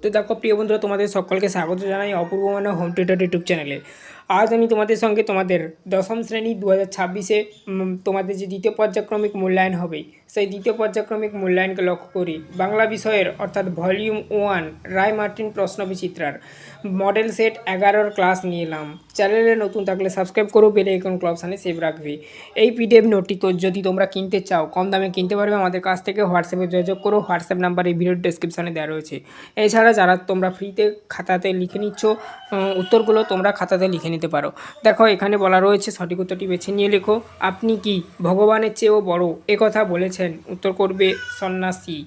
তো দেখো প্রিয় বন্ধুরা, তোমাদের সকলকে স্বাগত জানাই অপূর্ব মানে হোম টিউটর ইউটিউব চ্যানেলে। আজ আমি তোমাদের সঙ্গে তোমাদের দশম শ্রেণী 2026-এ তোমাদের যে দ্বিতীয় পর্যায়ক্রমিক মূল্যায়ন হবে, সেই দ্বিতীয় পর্যায়ক্রমিক মূল্যায়নকে লক্ষ্য করি বাংলা বিষয়ের অর্থাৎ ভলিউম 1 রায় মার্টিন প্রশ্নবিচিত্রার মডেল সেট 11-র ক্লাস নিয়ে এলাম। চ্যানেলে নতুন থাকলে সাবস্ক্রাইব করো, বেল আইকন অপশানে সেভ রাখবে। এই পিডিএফ নোটটি তো যদি তোমরা কিনতে চাও, কম দামে কিনতে পারবে আমাদের কাছ থেকে। হোয়াটসঅ্যাপে যোগাযোগ করো, হোয়াটসঅ্যাপ নাম্বার এই ভিডিওর ডেসক্রিপশানে দেওয়া রয়েছে। এছাড়া যারা তোমরা ফ্রিতে খাতাতে লিখে নিচ্ছ উত্তরগুলো, তোমরা খাতাতে লিখে নিতে পারো। দেখো এখানে বলা রয়েছে, সঠিক উত্তরটি বেছে নিয়ে লেখো। আপনি কি ভগবানের চেয়েও বড় একথা বলেছেন? উত্তর করবে সন্ন্যাসী।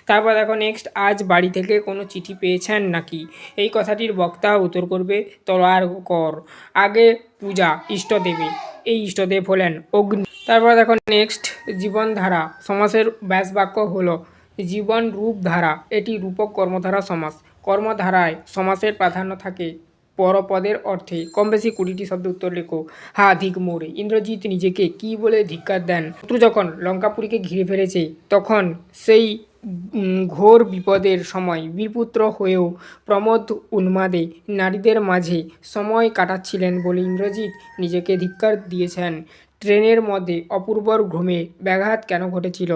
তারপর দেখো নেক্সট, আজ বাড়ি থেকে কোনো চিঠি পেয়েছেন নাকি? এই কথাটির বক্তা উত্তর করবে তলোয়ার কর। আগে পূজা ইষ্টদেবে, এই ইষ্টদেব হলেন অগ্নি। তারপর দেখো নেক্সট, জীবনধারা সমাসের ব্যাস বাক্য হলো জীবন রূপ ধারা। এটি রূপক কর্মধারা সমাস। কর্মধারায় সমাসের প্রাধান্য থাকে পরপদের অর্থে। কম বেশি 20টি শব্দ উত্তর লেখো। হা ধিক মোড়ে ইন্দ্রজিৎ নিজেকে কি বলে ধিক্কার দেন? শত্রু যখন লঙ্কাপুরীকে ঘিরে ফেলেছে, তখন সেই ঘোর বিপদের সময় বীরপুত্র হয়েও প্রমোদ উন্মাদে নারীদের মাঝে সময় কাটাচ্ছিলেন বলে ইন্দ্রজিৎ নিজেকে ধিক্কার দিয়েছেন। ট্রেনের মধ্যে অপূর্বর ঘুমে ব্যাঘাত কেন ঘটেছিল?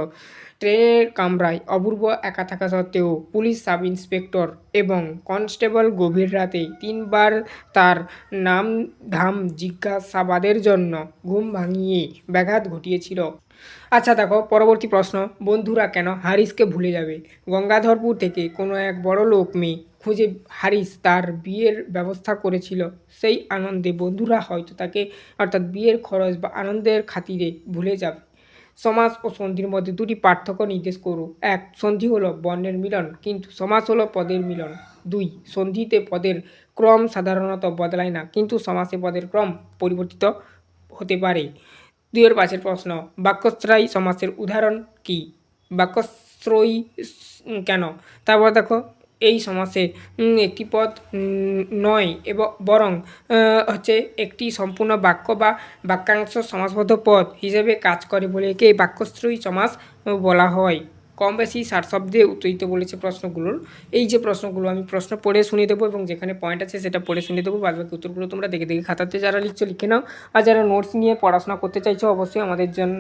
ট্রেনের কামরায় অপূর্ব একা থাকা সত্ত্বেও পুলিশ সাব ইন্সপেক্টর এবং কনস্টেবল গভীর রাতে 3বার তার নাম ধাম জিজ্ঞাসাবাদের জন্য ঘুম ভাঙিয়ে ব্যাঘাত ঘটিয়েছিল। আচ্ছা দেখো পরবর্তী প্রশ্ন, বন্ধুরা কেন হারিসকে ভুলে যাবে? গঙ্গাধরপুর থেকে কোনো এক বড় লোক মেয়ে খুঁজে হারিস তার বিয়ের ব্যবস্থা করেছিল। সেই আনন্দে বন্ধুরা হয়তো তাকে, অর্থাৎ বিয়ের খরচ বা আনন্দের খাতিরে ভুলে যাবে। সমাস ও সন্ধির মধ্যে দুটি পার্থক্য নির্দেশ করো। 1. সন্ধি হলো বর্ণের মিলন, কিন্তু সমাস হলো পদের মিলন। 2. সন্ধিতে পদের ক্রম সাধারণত বদলায় না, কিন্তু সমাসে পদের ক্রম পরিবর্তিত হতে পারে। 2-5 প্রশ্ন, বাক্যশ্রয়ী সমাসের উদাহরণ কি? বাক্যশ্রয়ী কেন? তারপর দেখো, এই সমাসে একটি পদ নয় এবং বরং হচ্ছে একটি সম্পূর্ণ বাক্য বা বাক্যাংশ সমাসবদ্ধ পদ হিসেবে কাজ করে বলে একে বাক্যশ্রয়ী সমাস বলা হয়। কম বেশি 60 শব্দে উত্তর দিতে বলেছে প্রশ্নগুলোর। এই যে প্রশ্নগুলো আমি প্রশ্ন পড়ে শুনিয়ে দেবো এবং যেখানে পয়েন্ট আছে সেটা পড়ে শুনিয়ে দেবো। বাদবাকি উত্তরগুলো তোমরা দেখে দেখে খাতাতে যারা লিখছো লিখে নাও। আর যারা নোটস নিয়ে পড়াশোনা করতে চাইছো অবশ্যই আমাদের জন্য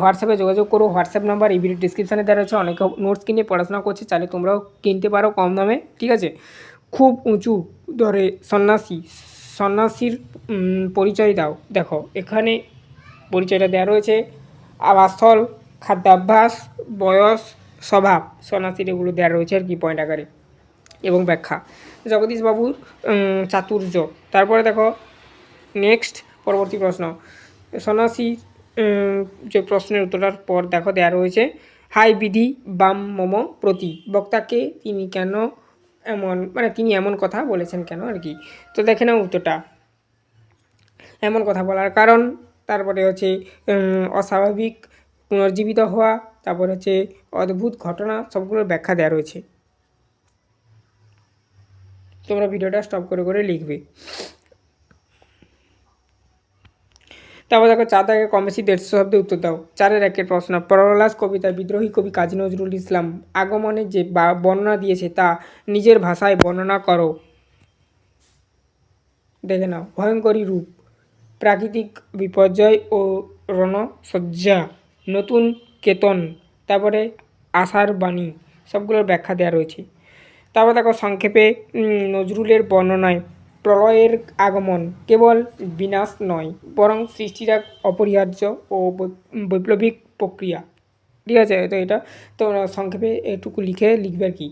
হোয়াটসঅ্যাপে যোগাযোগ করো। হোয়াটসঅ্যাপ নাম্বার এই ভিডিও ডিসক্রিপশানে দেওয়া রয়েছে। অনেকে নোটস কিনে পড়াশোনা করছে, চাইলে তোমরাও কিনতে পারো কম দামে, ঠিক আছে। খুব উঁচু ধরে সন্ন্যাসীর পরিচয় দাও। দেখো এখানে পরিচয়টা দেওয়া রয়েছে, আবাসস্থল, খাদ্যাভ্যাস, বয়স, স্বভাব। সন্ন্যাসীর এগুলো দেওয়া রয়েছে আর কি পয়েন্ট আকারে, এবং ব্যাখ্যা। জগদীশবাবুর চাতুর্য। তারপরে দেখো নেক্সট পরবর্তী প্রশ্ন, সন্ন্যাসী যে প্রশ্নের উত্তরটার পর দেখো দেওয়া রয়েছে, হাই বিধি বাম মম প্রতি। বক্তাকে তিনি কেন এমন, তিনি এমন কথা বলেছেন কেন আর কি। তো দেখে নাও উত্তরটা। এমন কথা বলার কারণ, তারপরে হচ্ছে অস্বাভাবিক পুনর্জীবিত হওয়া, তারপর হচ্ছে অদ্ভুত ঘটনা, সবগুলোর ব্যাখ্যা দেওয়া রয়েছে। তোমরা ভিডিওটা স্টপ করে করে লিখবে। তারপর দেখো 4 দাগে কম বেশি 150 শব্দে উত্তর দাও। 4-1 প্রশ্ন, প্রহ্লাদ কবিতায় বিদ্রোহী কবি কাজী নজরুল ইসলাম আগমনের যে বর্ণনা দিয়েছে তা নিজের ভাষায় বর্ণনা করো। দেখে নাও। ভয়ঙ্করী রূপ, প্রাকৃতিক বিপর্যয় ও রণসজ্জা, নতুন কেতন, তারপরে আশার বাণী, সবগুলোর ব্যাখ্যা দেওয়া রয়েছে। তারপর দেখো সংক্ষেপে নজরুলের বর্ণনায় প্রলয়ের আগমন কেবল বিনাশ নয়, বরং সৃষ্টির এক অপরিহার্য ও বৈপ্লবিক প্রক্রিয়া, ঠিক আছে। তো এটা তো সংক্ষেপে এটুকু লিখবে আর কি।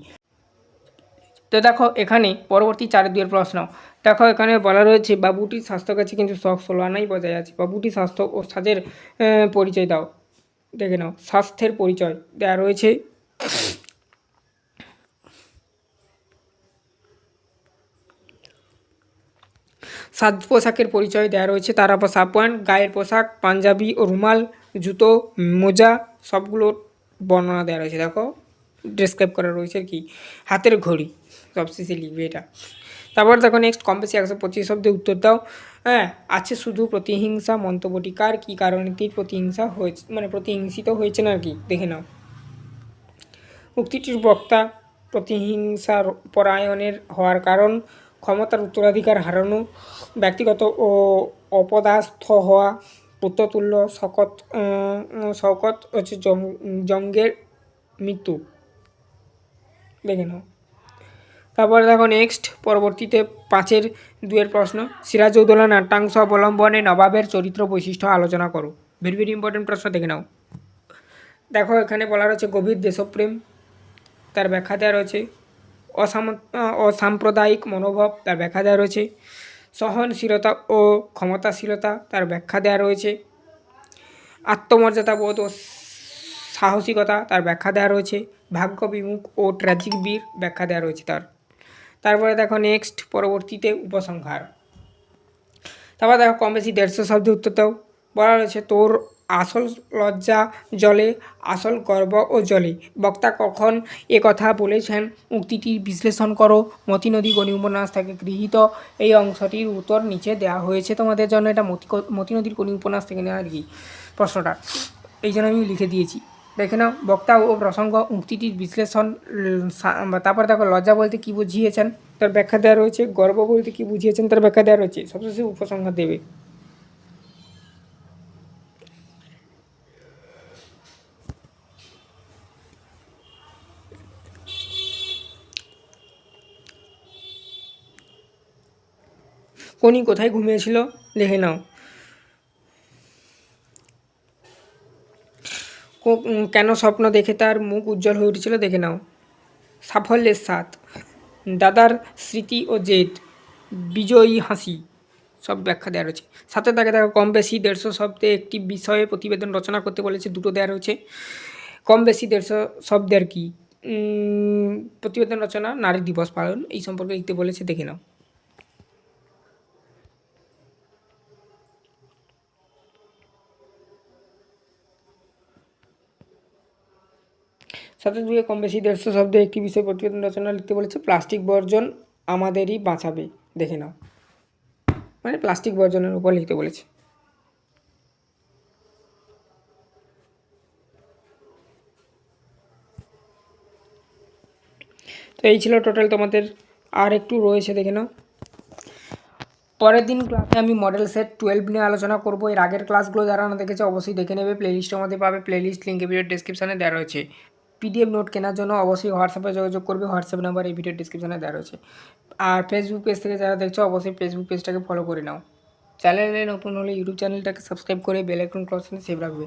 তো দেখো এখানে পরবর্তী 4-2 প্রশ্ন। দেখো এখানে বলা রয়েছে, বাবুটির স্বাস্থ্য গেছে কিন্তু শখ 16 আনাই বজায় আছে। বাবুটির স্বাস্থ্য ও সাজের পরিচয় দাও। দেখে নাও, স্বাস্থ্যের পরিচয় দেওয়া রয়েছে, সাজ পোশাকের পরিচয় দেওয়া রয়েছে। তার উপর সাব পয়েন্ট, গায়ের পোশাক, পাঞ্জাবি ও রুমাল, জুতো, মোজা, সবগুলোর বর্ণনা দেওয়া রয়েছে। দেখো ডেসক্রাইব করা রয়েছে আর কি। হাতের ঘড়ি সবশেষে লিখবে এটা। তারপর দেখো নেক্সট, কম বেশি 125 শব্দে উত্তর দাও। হ্যাঁ, আছে শুধু প্রতিহিংসা। মন্তব্যটি কার, কী কারণে তিনি প্রতিহিংসা হয়েছে, প্রতিহিংসিত হয়েছেন আর কি, দেখে নাও। উক্তিটির বক্তা প্রতিহিংসার পরায়ণের হওয়ার কারণ, ক্ষমতার উত্তরাধিকার হারানো, ব্যক্তিগত ও অপদাস্থ হওয়া, পুত্রতুল্য শওকত হচ্ছে জঙ্গের মৃত্যু। দেখে নাও। তারপরে দেখো নেক্সট পরবর্তীতে 5-2 প্রশ্ন, সিরাজউদ্দৌলা নাট্যাংশ অবলম্বনে নবাবের চরিত্র বৈশিষ্ট্য আলোচনা করো। ভেরি ভেরি ইম্পর্টেন্ট প্রশ্ন, দেখে নাও। দেখো এখানে বলা রয়েছে গভীর দেশপ্রেম, তার ব্যাখ্যা দেওয়া রয়েছে। অসাম্প্রদায়িক মনোভাব, তার ব্যাখ্যা দেওয়া রয়েছে। সহনশীলতা ও ক্ষমতাশীলতা, তার ব্যাখ্যা দেওয়া রয়েছে। আত্মমর্যাদাবোধ ও সাহসিকতা, তার ব্যাখ্যা দেওয়া রয়েছে। ভাগ্য বিমুখ ও ট্র্যাজিক বীর, ব্যাখ্যা দেওয়া রয়েছে তারপরে দেখো নেক্সট পরবর্তীতে উপসংহার। তারপর দেখো কম বেশি 150 শব্দের উত্তর দাও। বলা রয়েছে তোর আসল লজ্জা জলে, আসল গর্ব ও জলে। বক্তা কখন এ কথা বলেছেন উক্তিটির বিশ্লেষণ করো। মতি নদী গণি উপন্যাস থেকে গৃহীত। এই অংশটির উত্তর নিচে দেওয়া হয়েছে তোমাদের জন্য। এটা মতি নদীর গণি উপন্যাস থেকে নেওয়া আর কি প্রশ্নটা, এই জন্য আমি লিখে দিয়েছি। দেখে নাও বক্তা ও প্রসঙ্গ, উক্তিটির বিশ্লেষণ। তারপর দেখো লজ্জা বলতে কী বুঝিয়েছেন তার ব্যাখ্যা দেওয়া রয়েছে। গর্ব বলতে কী বুঝিয়েছেন তার ব্যাখ্যা দেওয়া রয়েছে। সবশেষে উপসংহার দেবে। কোনি কোথায় ঘুমিয়েছিল, দেখে নাও। কেন স্বপ্ন দেখে তার মুখ উজ্জ্বল হয়ে উঠেছিল, দেখে নাও। সাফল্যের স্বাদ, দাদার স্মৃতি ও জেদ, বিজয়ী হাসি, সব ব্যাখ্যা দেওয়া রয়েছে। সাথে তাকে দেখো কম বেশি 150 শব্দে একটি বিষয়ে প্রতিবেদন রচনা করতে বলেছে, দুটো দেওয়া রয়েছে। কম বেশি 150 শব্দের কি প্রতিবেদন রচনা, নারী দিবস পালন, এই সম্পর্কে লিখতে বলেছে, দেখে নাও। সাথে দুয়ে কম বেশি 150 শব্দে একটি বিষয় প্রতিবেদন রচনা লিখতে বলেছে, প্লাস্টিক বর্জন আমাদেরই বাঁচাবে, দেখে নাও। মানে প্লাস্টিক বর্জনের উপর লিখতে বলেছে। তো এই ছিল টোটাল তোমাদের, আর একটু রয়েছে দেখে নাও। পরের দিন ক্লাসে আমি মডেল সেট 12 নিয়ে আলোচনা করব। এর আগের ক্লাসগুলো যারা না দেখেছে অবশ্যই দেখে নেবে, প্লেলিস্টের মধ্যে পাবে। প্লেলিস্ট লিঙ্ক ভিডিওর ডিসক্রিপশানে দেওয়া রয়েছে। পিডিএফ নোট কেনার জন্য অবশ্যই হোয়াটসঅ্যাপে যোগাযোগ করবে, হোয়াটসঅ্যাপ নাম্বার এই ভিডিওর ডিসক্রিপশানে দেওয়া রয়েছে। আর ফেসবুক পেজ থেকে যারা দেখছো অবশ্যই ফেসবুক পেজটাকে ফলো করে নাও। চ্যানেলে নতুন হলে ইউটিউব চ্যানেলটাকে সাবস্ক্রাইব করে বেল আইকন ক্রস সেভ রাখবে।